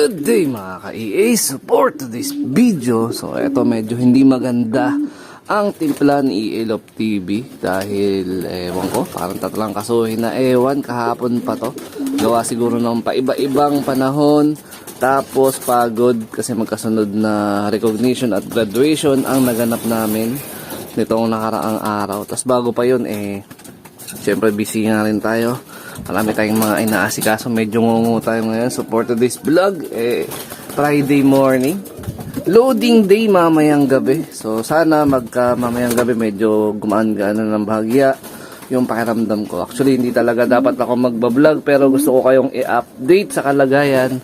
Good day mga ka-EA, support to this video. So eto medyo hindi maganda ang timpla ni EA Love TV dahil ewan ko, parang tatlang kasuhin na ewan kahapon pa to. Gawa siguro ng paiba-ibang panahon, tapos pagod kasi magkasunod na recognition at graduation ang naganap namin nitong nakaraang araw. Tapos bago pa yun syempre busy nga rin tayo. Marami tayong mga inaasikaso. Medyo ngungu tayo ngayon. Support to this vlog. Friday morning. Loading day mamayang gabi. So sana mamayang gabi medyo gumaan-gaan ng bahagya yung pakiramdam ko. Actually hindi talaga dapat ako magbablog, pero gusto ko kayong i-update sa kalagayan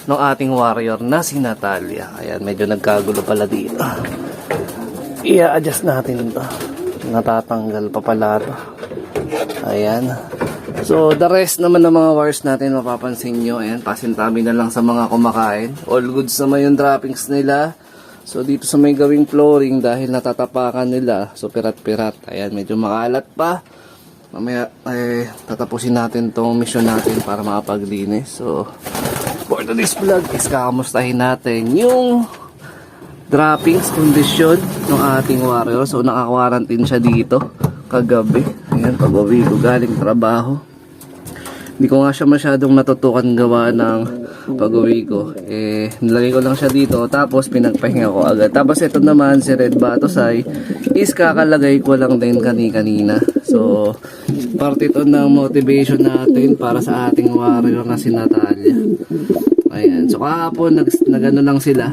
ng ating warrior na si Natalia. Ayan, medyo nagkagulo pala dito. I-adjust natin ito. Natatanggal pa pala ito. Ayan. So, the rest naman ng mga wires natin, mapapansin nyo, ayan, pasintabi na lang sa mga kumakain. All goods naman yung droppings nila. So, dito sa may gawing flooring, dahil natatapakan nila, so pirat-pirat. Ayan, medyo makalat pa. Mamaya, tatapusin natin tong mission natin para makapaglinis. So, for today's vlog is kakamustahin natin yung droppings condition ng ating warrior. So, naka-quarantine siya dito kagabi. Ayan, pag-uwi ko galing trabaho. Hindi ko nga siya masyadong natutukan gawa ng pag-uwi ko. Nilagay ko lang siya dito, tapos pinagpahinga ko agad. Tapos ito naman, si Red Batosay, is kakalagay ko lang din kanina. So, part ito ng motivation natin para sa ating warrior na si Natalia. Ayan. So, kahapon, nagano lang sila.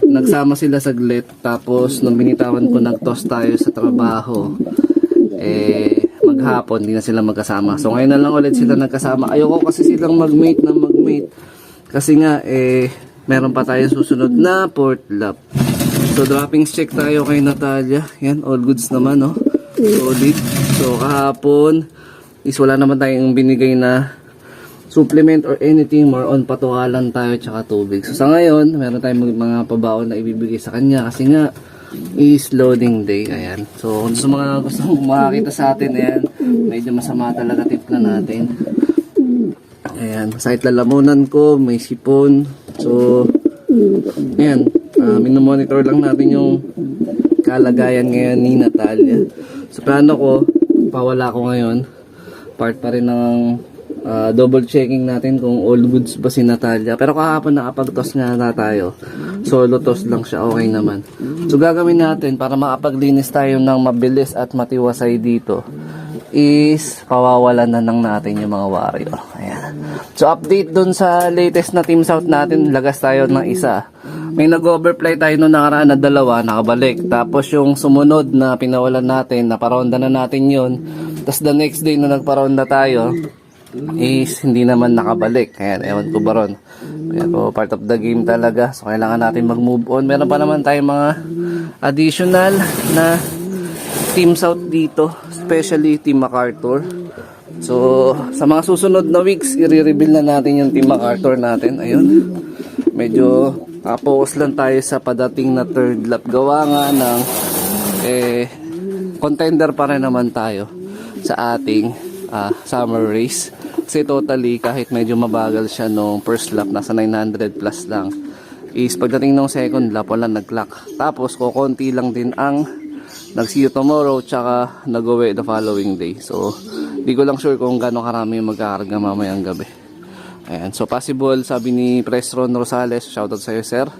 Nagsama sila saglit. Tapos, nung binitawan ko, nag-toss tayo sa trabaho. Maghapon, hindi na sila magkasama. So ngayon na lang ulit sila nagkasama. Ayoko kasi silang mag-mate. Kasi nga, meron pa tayong susunod na port lap. So droppings check tayo kay Natalia. Yan, all goods naman, no? Solid. So kahapon, is wala naman tayong binigay na supplement or anything. More on patuwalan tayo tsaka tubig. So sa ngayon, meron tayong mga pabaon na ibibigay sa kanya. Kasi nga, is loading day. Ayan. So kung sa mga gusto makakita sa atin, ayan, medyo masama talaga timpla natin. Ayan, masahit lalamunan ko, may sipon. So ayan, minomonitor lang natin yung kalagayan ngayon ni Natalia. So plano ko, pawala ko ngayon, part pa rin ng double checking natin kung all goods ba si Natalia. Pero kahapon nakapag-toss nga na tayo. Solo toss lang siya, okay naman. So gagawin natin para makapaglinis tayo ng mabilis at matiwasay dito is pawawalan na lang natin yung mga warrior. Ayan. So update dun sa latest na team out natin, lagas tayo ng isa. May nag-overplay tayo nung nakaraan na 2, nakabalik. Tapos yung sumunod na pinawalan natin, naparonda na natin yun. Tapos the next day na nagparonda tayo is hindi naman nakabalik. Ayan, ewan ko ba ron. Pero part of the game talaga. So kailangan natin mag-move on. Meron pa naman tayong mga additional na teams out dito, especially Team MacArthur. So sa mga susunod na weeks, i-reveal na natin yung Team MacArthur natin. Ayun, medyo focus lang tayo sa padating na third lap. Gawa nga ng contender pa rin naman tayo sa ating summer race. Kasi totally, kahit medyo mabagal siya nung first lap, nasa 900 plus lang, is pagdating ng second lap, wala nag-clock. Tapos, kukunti lang din ang nag-see you tomorrow, tsaka nag-uwi the following day. So, di ko lang sure kung gano'ng karami yung magkakarga mamayang gabi. Ayan. So, possible, sabi ni Presron Rosales, shoutout sa'yo, sir.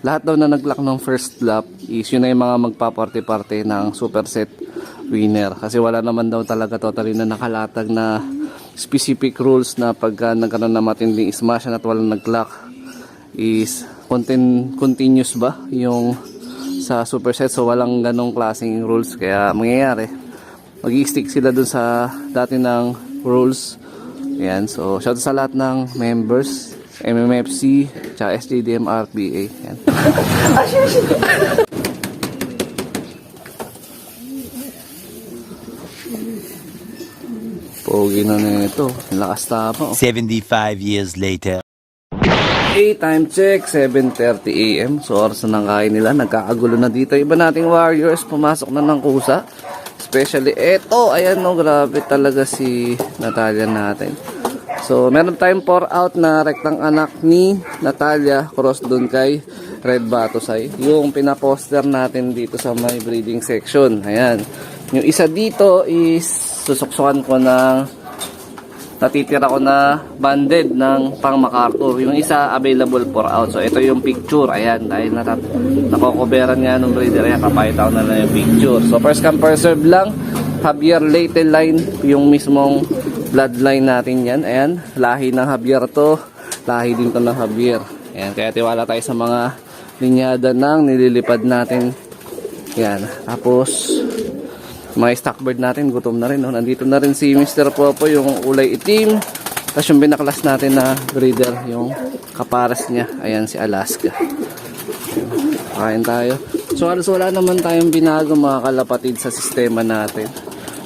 Lahat daw na nag-clock ng first lap, is yun na yung mga magpa-party-party ng superset winner. Kasi wala naman daw talaga totally na nakalatag na specific rules na pagka nagkaroon na matinding smash at walang nag-clock is continuous ba yung sa superset. So walang ganong klaseng rules. Kaya mangyayari, mag-i-stick sila dun sa dati ng rules. Ayan. So shout out sa lahat ng members, MMFC, tsaka SJDM RPA. Ayan. Pogi na nito. Lakas tapa. 75 years later. Time check, 7:30 AM. So oras na ng kain nila. Nagkakagulo na dito. Iba nating warriors, pumasok na ng kusa. Especially eto. Ayan no, grabe talaga si Natalia natin. So, meron tayong 4 out na rektang anak ni Natalia, cross dun kay Red Batusay. Yung pinaposter natin dito sa my breeding section. Ayan. Yung isa dito is susuksukan ko ng natitira ko na banded ng pang MacArthur. Yung isa available for out. So ito yung picture. Ayan, dahil nakokoberan nga nung breeder. Ayan, kapahita ko na lang yung picture. So first come first serve lang. Javier Leyte line. Yung mismong bloodline natin yan. Ayan, lahi ng Javier to. Lahi din to ng Javier. Ayan, kaya tiwala tayo sa mga linyada ng nililipad natin. Ayan, tapos mga stock bird natin, gutom na rin. No? Nandito na rin si Mr. Popo, yung ulay itim. Tapos yung binaklas natin na breeder, yung kapares niya. Ayan, si Alaska. Kain tayo. So, halos wala naman tayong binago mga kalapatid sa sistema natin.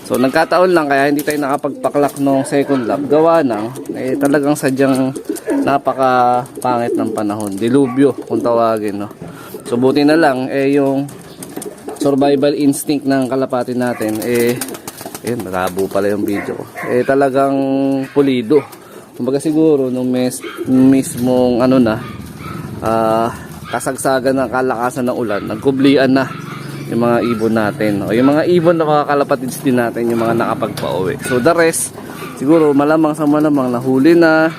So, nagkataon lang kaya hindi tayo nakapagpaklak ng second lap. Gawa ng, talagang sadyang napaka-pangit ng panahon. Dilubyo, kung tawagin. No? So, buti na lang, yung survival instinct ng kalapati natin malabo pala yung video ko, talagang pulido. Kumbaga siguro nung mismong kasagsagan ng kalakasan ng ulan, nagkublian na yung mga ibon natin, o yung mga ibon na mga kalapatids din natin, yung mga nakapagpa-uwi. So the rest siguro malamang sa malamang nahuli na,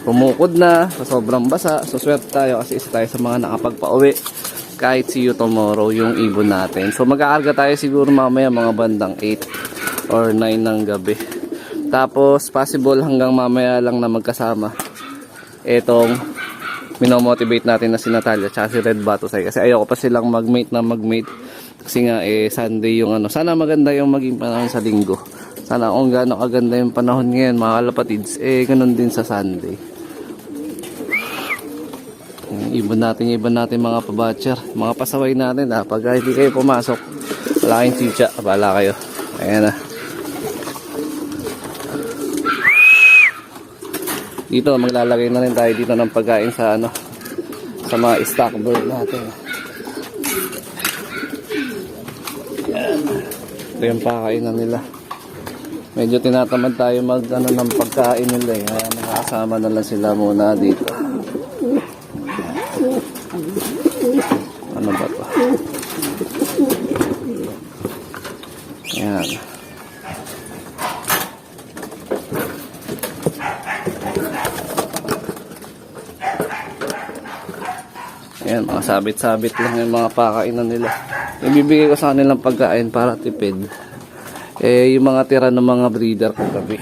pumukod na sa sobrang basa. So swerte tayo kasi isa tayo sa mga nakapagpa-uwi. Kahit see you tomorrow yung ibon natin. So mag-aarga tayo siguro mamaya mga bandang 8 or 9 ng gabi. Tapos possible hanggang mamaya lang na magkasama etong minomotivate natin na si Natalia tsaka si Red Batusay. Kasi ayoko pa silang mag-mate. Kasi nga Sunday yung sana maganda yung maging panahon sa linggo. Sana kung gaano kaganda yung panahon ngayon mga kalapatids, ganun din sa Sunday. Ibon natin mga pabatcher, mga pasaway natin. Pag hindi kayo pumasok, wala kayong chicha, bala kayo. Ayan na. Dito maglalagay na rin tayo dito ng pagkain sa sa mga stock bird natin. Ayan. Ito yung pakainan nila. Medyo tinatamad tayo ng pagkain nila. Kaya makakasama na lang sila muna dito. Ano ba to? Ayan. Ayan, mga sabit-sabit lang yung mga pakainan nila. Ibibigay ko sa kanilang pagkain para tipid. Yung mga tira ng mga breeder kagabi.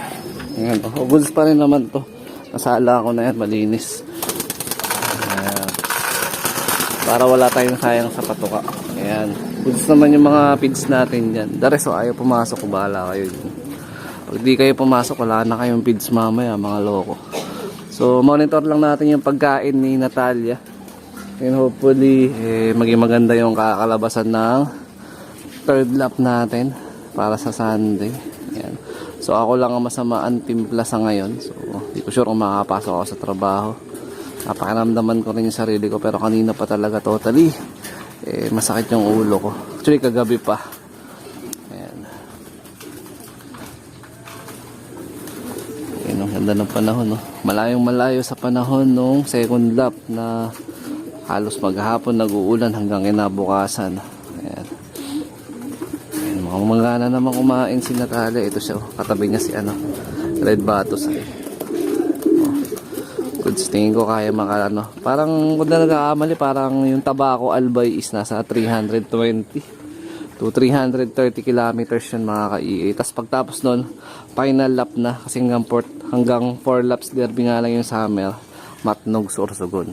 Ayan, goods pa rin naman to. Nasala ko na yan, malinis. Para wala tayong sayang sa patuka. Ayan. Goods naman yung mga feeds natin dyan. The rest, ayaw pumasok, bahala kayo dyan. Pag di kayo pumasok, wala na kayong feeds mamaya, mga loko. So, monitor lang natin yung pagkain ni Natalia. And hopefully, maging maganda yung kakalabasan ng third lap natin para sa Sunday. Ayan. So, ako lang ang masamaan timpla sa ngayon. So, di ko sure kung makakapasok ako sa trabaho. Napakiramdaman ko rin yung sarili ko, pero kanina pa talaga totally masakit yung ulo ko. Actually kagabi pa. Ayan. Ayan, ang ganda ng panahon, no? Malayong malayo sa panahon nung second lap na halos maghapon nag-uulan hanggang kinabukasan. Ayan. Ayan, mamangana naman kumain si Natalia. Ito siya, katabi niya si Red Batusay. Goods, tingin ko kaya parang kung na nag-aamali, parang yung Tabaco Albay is nasa 320 to 330 kilometers yun mga ka-EA. Tapos pagtapos nun, final lap na kasi hanggang 4 laps derby nga lang yung summer, Matnog, Sorsogon.